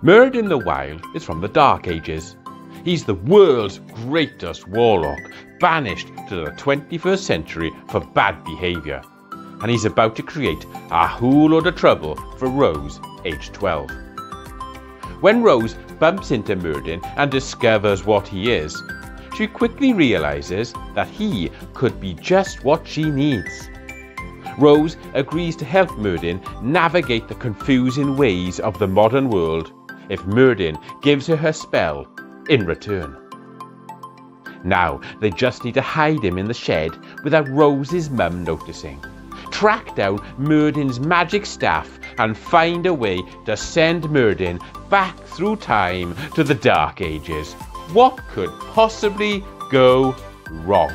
Myrddin the Wild is from the Dark Ages. He's the world's greatest warlock, banished to the 21st century for bad behaviour. And he's about to create a whole load of trouble for Rose, aged 12. When Rose bumps into Myrddin and discovers what he is, she quickly realises that he could be just what she needs. Rose agrees to help Myrddin navigate the confusing ways of the modern world if Myrddin gives her spell in return. Now they just need to hide him in the shed without Rose's mum noticing, track down Myrddin's magic staff and find a way to send Myrddin back through time to the Dark Ages. What could possibly go wrong?